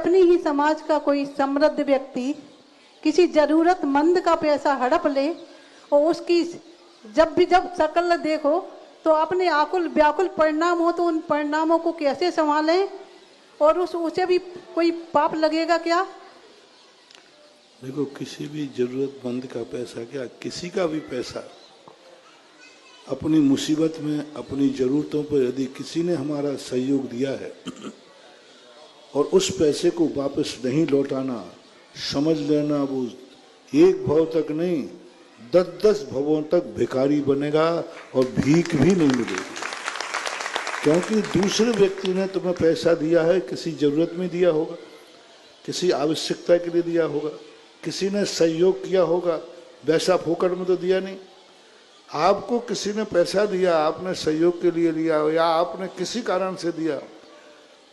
अपनी ही समाज का कोई समृद्ध व्यक्ति किसी जरूरतमंद का पैसा हड़प ले और उसकी जब शक्ल देखो तो अपने आकुल व्याकुल परिणाम हो तो उन परिणामों को कैसे संभालें, और उसे भी कोई पाप लगेगा क्या? देखो, किसी भी जरूरतमंद का पैसा, क्या किसी का भी पैसा, अपनी मुसीबत में अपनी जरूरतों पर यदि किसी ने हमारा सहयोग दिया है और उस पैसे को वापस नहीं लौटाना, समझ लेना वो एक भव तक नहीं 10-10 भवों तक भिखारी बनेगा और भीख भी नहीं मिलेगी। क्योंकि दूसरे व्यक्ति ने तुम्हें पैसा दिया है, किसी जरूरत में दिया होगा, किसी आवश्यकता के लिए दिया होगा, किसी ने सहयोग किया होगा, वैसा फोकट में तो दिया नहीं। आपको किसी ने पैसा दिया, आपने सहयोग के लिए लिया या आपने किसी कारण से दिया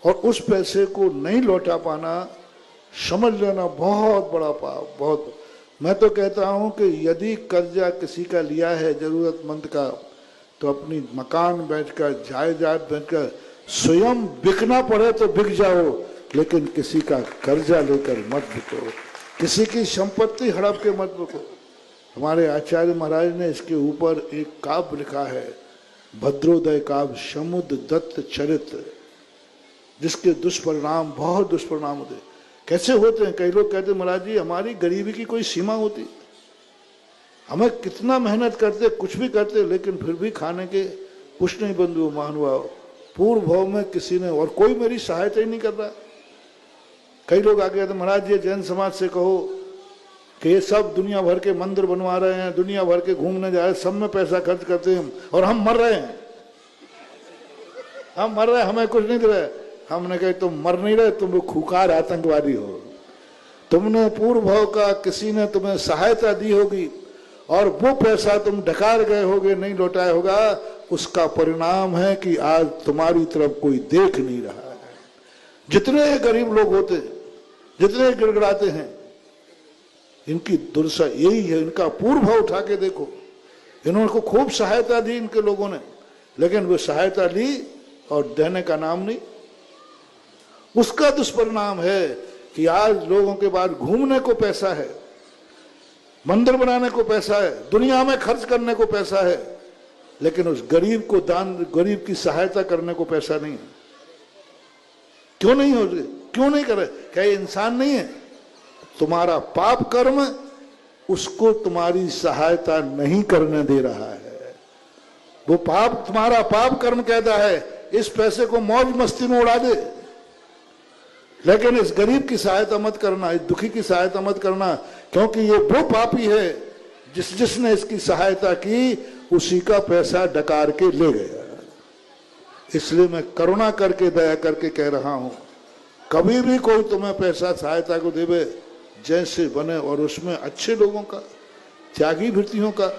और उस पैसे को नहीं लौटा पाना, समझ लेना बहुत बड़ा पाप। बहुत, मैं तो कहता हूं कि यदि कर्जा किसी का लिया है जरूरतमंद का, तो अपनी मकान बैठकर, जायदाद बैठकर, स्वयं बिकना पड़े तो बिक जाओ, लेकिन किसी का कर्जा लेकर मत बिको, किसी की संपत्ति हड़प के मत बिको। हमारे आचार्य महाराज ने इसके ऊपर एक काव्य लिखा है, भद्रोदय काव्य, समुद्र दत्त चरित्र, जिसके दुष्परिणाम, बहुत दुष्परिणाम होते। कैसे होते हैं? कई लोग कहते हैं महाराज जी हमारी गरीबी की कोई सीमा होती, हमें कितना मेहनत करते, कुछ भी करते, लेकिन फिर भी खाने के कुछ नहीं बंधु मानवा, पूर्व भाव में किसी ने, और कोई मेरी सहायता ही नहीं कर रहा। कई लोग आगे कहते महाराज जी जैन समाज से कहो कि ये सब दुनिया भर के मंदिर बनवा रहे हैं, दुनिया भर के घूमने जा रहे हैं, सब में पैसा खर्च करते हैं और हम मर रहे हैं, हम मर रहे हैं, हमें कुछ नहीं दे रहे। हमने कहा तुम मर नहीं रहे, तुम खूंखार आतंकवादी हो, तुमने पूर्व भाव का किसी ने तुम्हें सहायता दी होगी और वो पैसा तुम ढकार गए होगे, नहीं लौटाया होगा, उसका परिणाम है कि आज तुम्हारी तरफ कोई देख नहीं रहा है। जितने गरीब लोग होते, जितने गिड़गिड़ाते हैं, इनकी दुर्दशा यही है। इनका पूर्व भाव उठा के देखो, इन्होंने को खूब सहायता दी इनके लोगों ने, लेकिन वो सहायता ली और देने का नाम नहीं। उसका दुष्परिणाम है कि आज लोगों के पास घूमने को पैसा है, मंदिर बनाने को पैसा है, दुनिया में खर्च करने को पैसा है, लेकिन उस गरीब को दान, गरीब की सहायता करने को पैसा नहीं है। क्यों नहीं हो रही? क्यों नहीं करे? क्या ये इंसान नहीं है? तुम्हारा पाप कर्म उसको तुम्हारी सहायता नहीं करने दे रहा है। वो पाप, तुम्हारा पाप कर्म कहता है इस पैसे को मौज मस्ती में उड़ा दे, लेकिन इस गरीब की सहायता मत करना, इस दुखी की सहायता मत करना, क्योंकि ये वो पापी है जिसने इसकी सहायता की, उसी का पैसा डकार के ले गया। इसलिए मैं करुणा करके, दया करके कह रहा हूं, कभी भी कोई तुम्हें पैसा सहायता को देवे, जैसे बने, और उसमें अच्छे लोगों का, त्यागी वृत्तियों का,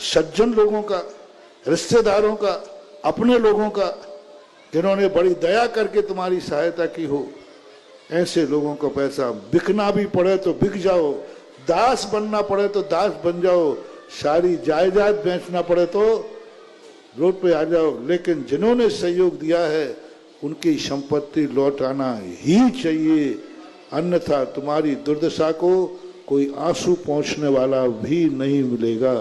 सज्जन लोगों का, रिश्तेदारों का, अपने लोगों का, जिन्होंने बड़ी दया करके तुम्हारी सहायता की हो, ऐसे लोगों को पैसा, बिकना भी पड़े तो बिक जाओ, दास बनना पड़े तो दास बन जाओ, सारी जायदाद बेचना पड़े तो रोड पे आ जाओ, लेकिन जिन्होंने सहयोग दिया है उनकी संपत्ति लौटाना ही चाहिए, अन्यथा तुम्हारी दुर्दशा को कोई आंसू पहुंचने वाला भी नहीं मिलेगा।